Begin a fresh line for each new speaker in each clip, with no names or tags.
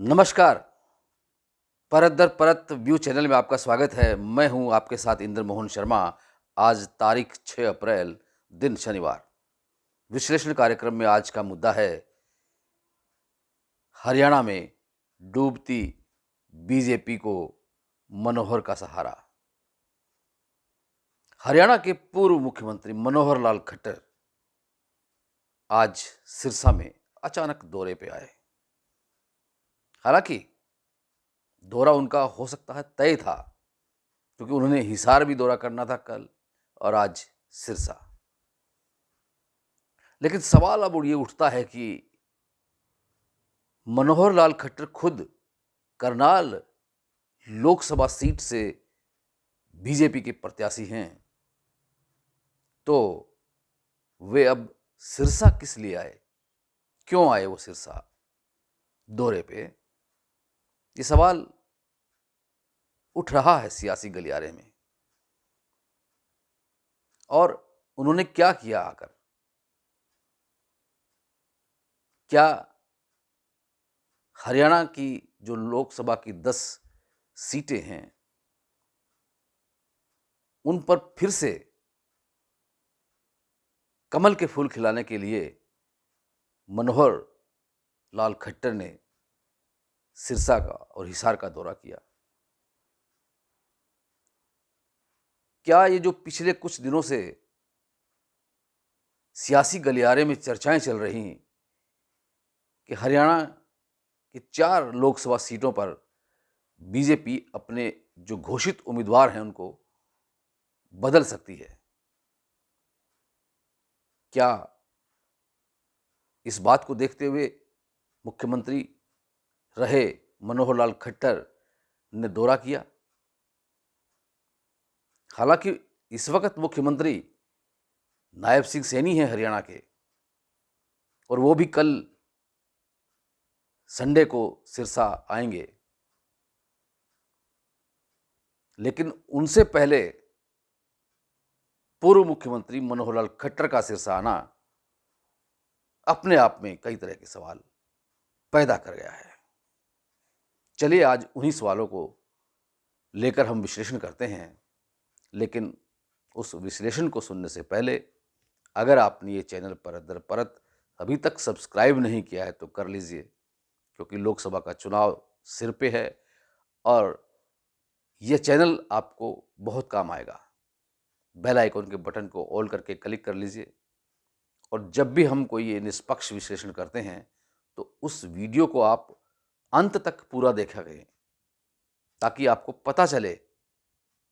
नमस्कार। परत दर परत व्यू चैनल में आपका स्वागत है। मैं हूं आपके साथ इंद्र मोहन शर्मा। आज तारीख 6 अप्रैल, दिन शनिवार। विश्लेषण कार्यक्रम में आज का मुद्दा है हरियाणा में डूबती बीजेपी को मनोहर का सहारा। हरियाणा के पूर्व मुख्यमंत्री मनोहर लाल खट्टर आज सिरसा में अचानक दौरे पे आए। हालांकि दौरा उनका हो सकता है तय था, क्योंकि उन्होंने हिसार भी दौरा करना था कल और आज सिरसा। लेकिन सवाल अब ये उठता है कि मनोहर लाल खट्टर खुद करनाल लोकसभा सीट से बीजेपी के प्रत्याशी हैं, तो वे अब सिरसा किस लिए आए? क्यों आए वो सिरसा दौरे पे? ये सवाल उठ रहा है सियासी गलियारे में। और उन्होंने क्या किया आकर? क्या हरियाणा की जो लोकसभा की 10 सीटें हैं उन पर फिर से कमल के फूल खिलाने के लिए मनोहर लाल खट्टर ने सिरसा का और हिसार का दौरा किया? क्या ये जो पिछले कुछ दिनों से सियासी गलियारे में चर्चाएं चल रही हैं कि हरियाणा की 4 लोकसभा सीटों पर बीजेपी अपने जो घोषित उम्मीदवार हैं उनको बदल सकती है, क्या इस बात को देखते हुए मुख्यमंत्री रहे मनोहर लाल खट्टर ने दौरा किया? हालांकि इस वक्त मुख्यमंत्री नायब सिंह सैनी हैं हरियाणा के, और वो भी कल संडे को सिरसा आएंगे। लेकिन उनसे पहले पूर्व मुख्यमंत्री मनोहर लाल खट्टर का सिरसा आना अपने आप में कई तरह के सवाल पैदा कर गया है। चलिए आज उन्हीं सवालों को लेकर हम विश्लेषण करते हैं। लेकिन उस विश्लेषण को सुनने से पहले अगर आपने ये चैनल परत दर परत अभी तक सब्सक्राइब नहीं किया है तो कर लीजिए, क्योंकि लोकसभा का चुनाव सिर पे है और ये चैनल आपको बहुत काम आएगा। बेल आइकन के बटन को ऑल करके क्लिक कर लीजिए, और जब भी हम कोई ये निष्पक्ष विश्लेषण करते हैं तो उस वीडियो को आप अंत तक पूरा देखा करें, ताकि आपको पता चले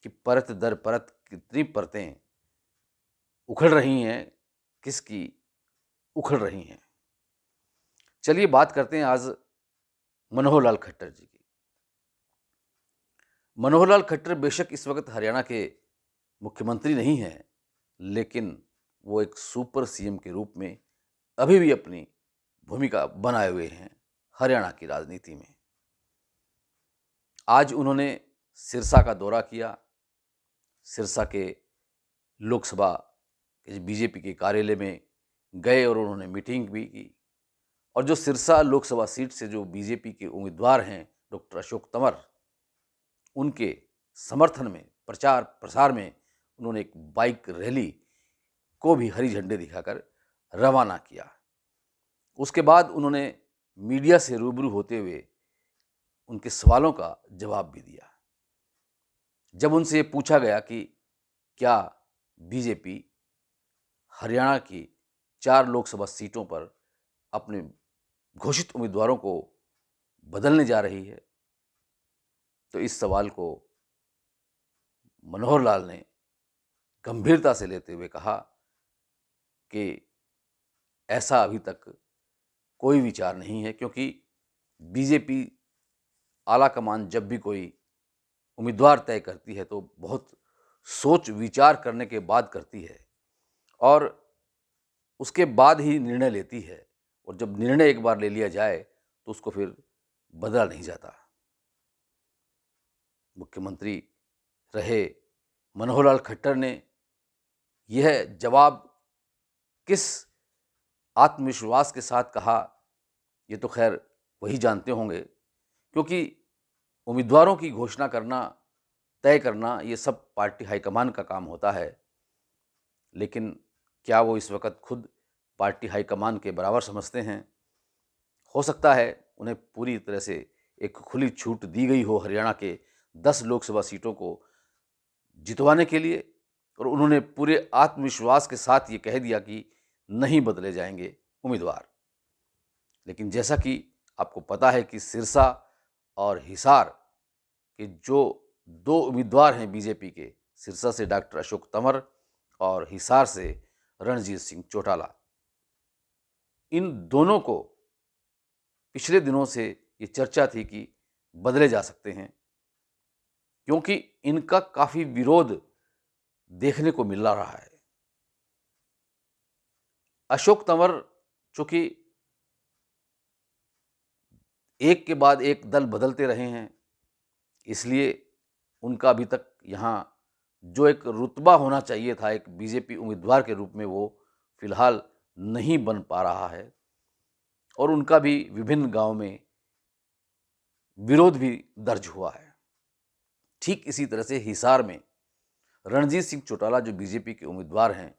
कि परत दर परत कितनी परतें उखड़ रही हैं, किसकी उखड़ रही हैं। चलिए बात करते हैं आज मनोहर लाल खट्टर जी की। मनोहर लाल खट्टर बेशक इस वक्त हरियाणा के मुख्यमंत्री नहीं हैं, लेकिन वो एक सुपर सीएम के रूप में अभी भी अपनी भूमिका बनाए हुए हैं हरियाणा की राजनीति में। आज उन्होंने सिरसा का दौरा किया। सिरसा के लोकसभा के बीजेपी के कार्यालय में गए और उन्होंने मीटिंग भी की। और जो सिरसा लोकसभा सीट से जो बीजेपी के उम्मीदवार हैं डॉक्टर अशोक तंवर, उनके समर्थन में प्रचार प्रसार में उन्होंने एक बाइक रैली को भी हरी झंडी दिखाकर रवाना किया। उसके बाद उन्होंने मीडिया से रूबरू होते हुए उनके सवालों का जवाब भी दिया। जब उनसे ये पूछा गया कि क्या बीजेपी हरियाणा की 4 लोकसभा सीटों पर अपने घोषित उम्मीदवारों को बदलने जा रही है, तो इस सवाल को मनोहर लाल ने गंभीरता से लेते हुए कहा कि ऐसा अभी तक कोई विचार नहीं है, क्योंकि बीजेपी आलाकमान जब भी कोई उम्मीदवार तय करती है तो बहुत सोच विचार करने के बाद करती है और उसके बाद ही निर्णय लेती है, और जब निर्णय एक बार ले लिया जाए तो उसको फिर बदला नहीं जाता। मुख्यमंत्री रहे मनोहर लाल खट्टर ने यह जवाब किस आत्मविश्वास के साथ कहा, ये तो खैर वही जानते होंगे, क्योंकि उम्मीदवारों की घोषणा करना, तय करना, ये सब पार्टी हाईकमान का काम होता है। लेकिन क्या वो इस वक्त खुद पार्टी हाईकमान के बराबर समझते हैं? हो सकता है उन्हें पूरी तरह से एक खुली छूट दी गई हो हरियाणा के 10 लोकसभा सीटों को जितवाने के लिए, और उन्होंने पूरे आत्मविश्वास के साथ ये कह दिया कि नहीं बदले जाएंगे उम्मीदवार। लेकिन जैसा कि आपको पता है कि सिरसा और हिसार के जो 2 उम्मीदवार हैं बीजेपी के, सिरसा से डॉक्टर अशोक तंवर और हिसार से रणजीत सिंह चौटाला, इन दोनों को पिछले दिनों से ये चर्चा थी कि बदले जा सकते हैं, क्योंकि इनका काफ़ी विरोध देखने को मिल रहा है। अशोक तंवर चूंकि एक के बाद एक दल बदलते रहे हैं, इसलिए उनका अभी तक यहाँ जो एक रुतबा होना चाहिए था एक बीजेपी उम्मीदवार के रूप में, वो फिलहाल नहीं बन पा रहा है, और उनका भी विभिन्न गांव में विरोध भी दर्ज हुआ है। ठीक इसी तरह से हिसार में रणजीत सिंह चौटाला जो बीजेपी के उम्मीदवार हैं,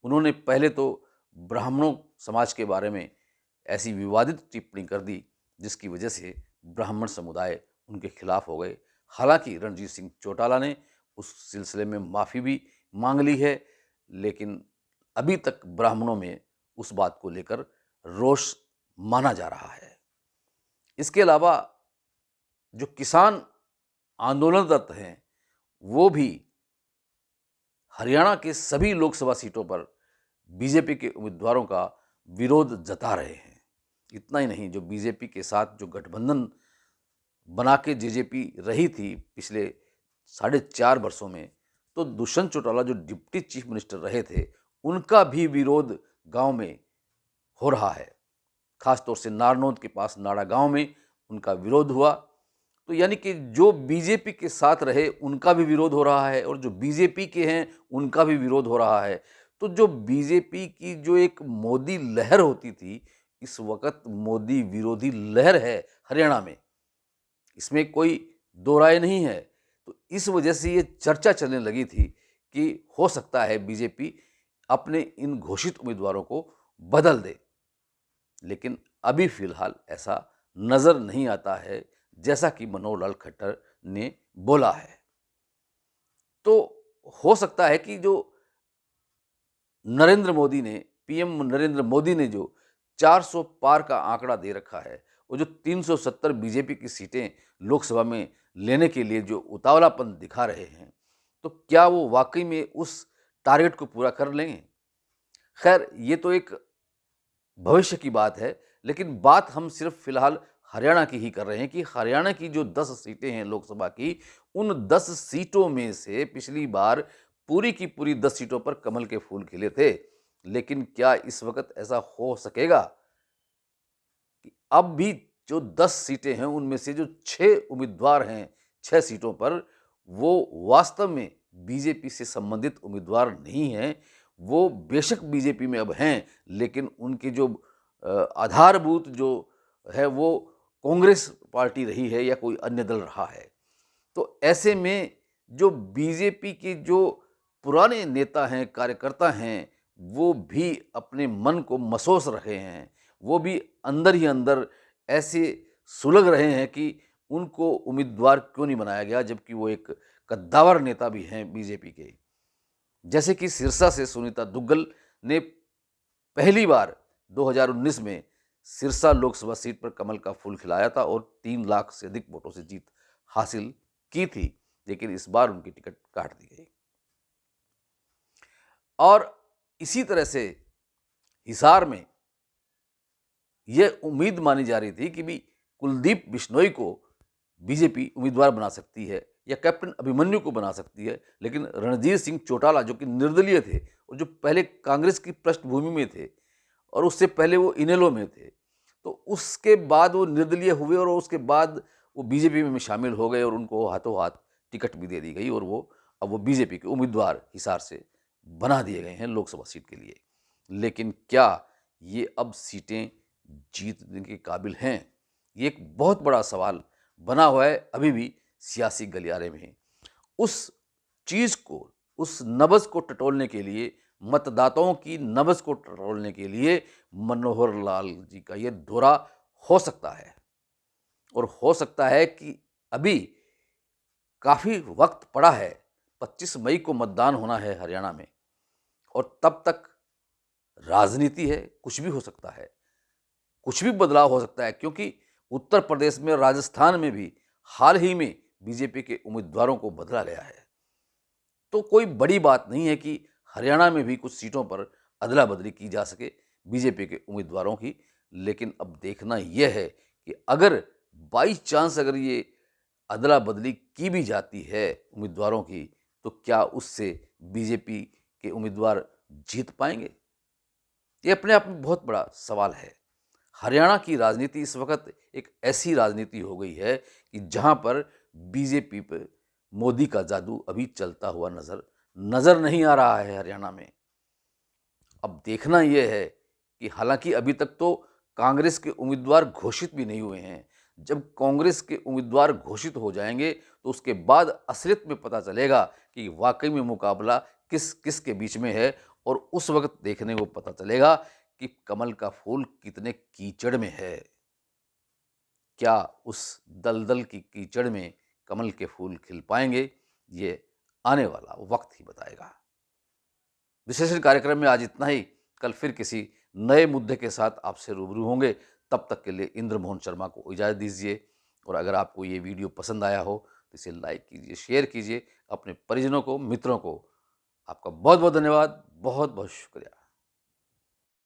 उन्होंने पहले तो ब्राह्मणों समाज के बारे में ऐसी विवादित टिप्पणी कर दी जिसकी वजह से ब्राह्मण समुदाय उनके खिलाफ हो गए। हालांकि रणजीत सिंह चौटाला ने उस सिलसिले में माफ़ी भी मांग ली है, लेकिन अभी तक ब्राह्मणों में उस बात को लेकर रोष माना जा रहा है। इसके अलावा जो किसान आंदोलनरत हैं, वो भी हरियाणा के सभी लोकसभा सीटों पर बीजेपी के उम्मीदवारों का विरोध जता रहे हैं। इतना ही नहीं, जो बीजेपी के साथ जो गठबंधन बना के जेजेपी रही थी पिछले 4.5 वर्षों में, तो दुष्यंत चौटाला जो डिप्टी चीफ मिनिस्टर रहे थे, उनका भी विरोध गांव में हो रहा है। खासतौर से नारनौद के पास नाड़ा गांव में उनका विरोध हुआ। तो यानी कि जो बीजेपी के साथ रहे उनका भी विरोध हो रहा है, और जो बीजेपी के हैं उनका भी विरोध हो रहा है। तो जो बीजेपी की जो एक मोदी लहर होती थी, इस वक्त मोदी विरोधी लहर है हरियाणा में, इसमें कोई दो राय नहीं है। तो इस वजह से ये चर्चा चलने लगी थी कि हो सकता है बीजेपी अपने इन घोषित उम्मीदवारों को बदल दे, लेकिन अभी फिलहाल ऐसा नजर नहीं आता है, जैसा कि मनोहर लाल खट्टर ने बोला है। तो हो सकता है कि जो पीएम नरेंद्र मोदी ने जो 400 पार का आंकड़ा दे रखा है, वो जो 370 बीजेपी की सीटें लोकसभा में लेने के लिए जो उतावलापन दिखा रहे हैं, तो क्या वो वाकई में उस टारगेट को पूरा कर लेंगे? खैर, ये तो एक भविष्य की बात है, लेकिन बात हम सिर्फ फिलहाल हरियाणा की ही कर रहे हैं कि हरियाणा की जो 10 सीटें हैं लोकसभा की, उन 10 सीटों में से पिछली बार पूरी की पूरी 10 सीटों पर कमल के फूल खिले थे। लेकिन क्या इस वक्त ऐसा हो सकेगा कि अब भी जो 10 सीटें हैं उनमें से जो 6 उम्मीदवार हैं 6 सीटों पर, वो वास्तव में बीजेपी से संबंधित उम्मीदवार नहीं हैं। वो बेशक बीजेपी में अब हैं, लेकिन उनके जो आधारभूत जो है वो कांग्रेस पार्टी रही है या कोई अन्य दल रहा है। तो ऐसे में जो बीजेपी के जो पुराने नेता हैं, कार्यकर्ता हैं, वो भी अपने मन को मसोस रहे हैं। वो भी अंदर ही अंदर ऐसे सुलग रहे हैं कि उनको उम्मीदवार क्यों नहीं बनाया गया, जबकि वो एक कद्दावर नेता भी हैं बीजेपी के। जैसे कि सिरसा से सुनीता दुग्गल ने पहली बार 2019 में सिरसा लोकसभा सीट पर कमल का फूल खिलाया था और 3 लाख से अधिक वोटों से जीत हासिल की थी, लेकिन इस बार उनकी टिकट काट दी गई। और इसी तरह से हिसार में यह उम्मीद मानी जा रही थी कि भी कुलदीप बिश्नोई को बीजेपी उम्मीदवार बना सकती है या कैप्टन अभिमन्यु को बना सकती है, लेकिन रणजीत सिंह चौटाला जो कि निर्दलीय थे और जो पहले कांग्रेस की पृष्ठभूमि में थे और उससे पहले वो इनेलो में थे, तो उसके बाद वो निर्दलीय हुए और उसके बाद वो बीजेपी में शामिल हो गए और उनको हाथों हाथ टिकट भी दे दी गई और वो अब वो बीजेपी के उम्मीदवार हिसार से बना दिए गए हैं लोकसभा सीट के लिए। लेकिन क्या ये अब सीटें जीतने के काबिल हैं? ये एक बहुत बड़ा सवाल बना हुआ है अभी भी सियासी गलियारे में। उस चीज़ को, उस नब्ज़ को टटोलने के लिए, मतदाताओं की नब्ज़ को टटोलने के लिए मनोहर लाल जी का ये दौरा हो सकता है। और हो सकता है कि अभी काफ़ी वक्त पड़ा है, 25 मई को मतदान होना है हरियाणा में, और तब तक राजनीति है, कुछ भी हो सकता है, कुछ भी बदलाव हो सकता है, क्योंकि उत्तर प्रदेश में, राजस्थान में भी हाल ही में बीजेपी के उम्मीदवारों को बदला गया है। तो कोई बड़ी बात नहीं है कि हरियाणा में भी कुछ सीटों पर अदला बदली की जा सके बीजेपी के उम्मीदवारों की। लेकिन अब देखना यह है कि अगर बाई चांस अगर ये अदला बदली की भी जाती है उम्मीदवारों की, तो क्या उससे बीजेपी के उम्मीदवार जीत पाएंगे? ये अपने आप में बहुत बड़ा सवाल है। हरियाणा की राजनीति इस वक्त एक ऐसी राजनीति हो गई है कि जहां पर बीजेपी पे मोदी का जादू अभी चलता हुआ नजर नहीं आ रहा है हरियाणा में। अब देखना यह है कि हालांकि अभी तक तो कांग्रेस के उम्मीदवार घोषित भी नहीं हुए हैं। जब कांग्रेस के उम्मीदवार घोषित हो जाएंगे तो उसके बाद असलियत में पता चलेगा कि वाकई में मुकाबला किस किस के बीच में है, और उस वक्त देखने को पता चलेगा कि कमल का फूल कितने कीचड़ में है। क्या उस दलदल की कीचड़ में कमल के फूल खिल पाएंगे? ये आने वाला वक्त ही बताएगा। विशेषण कार्यक्रम में आज इतना ही। कल फिर किसी नए मुद्दे के साथ आपसे रूबरू होंगे। तब तक के लिए इंद्र मोहन शर्मा को इजाज़त दीजिए। और अगर आपको ये वीडियो पसंद आया हो तो इसे लाइक कीजिए, शेयर कीजिए अपने परिजनों को, मित्रों को। आपका बहुत बहुत धन्यवाद, बहुत बहुत शुक्रिया।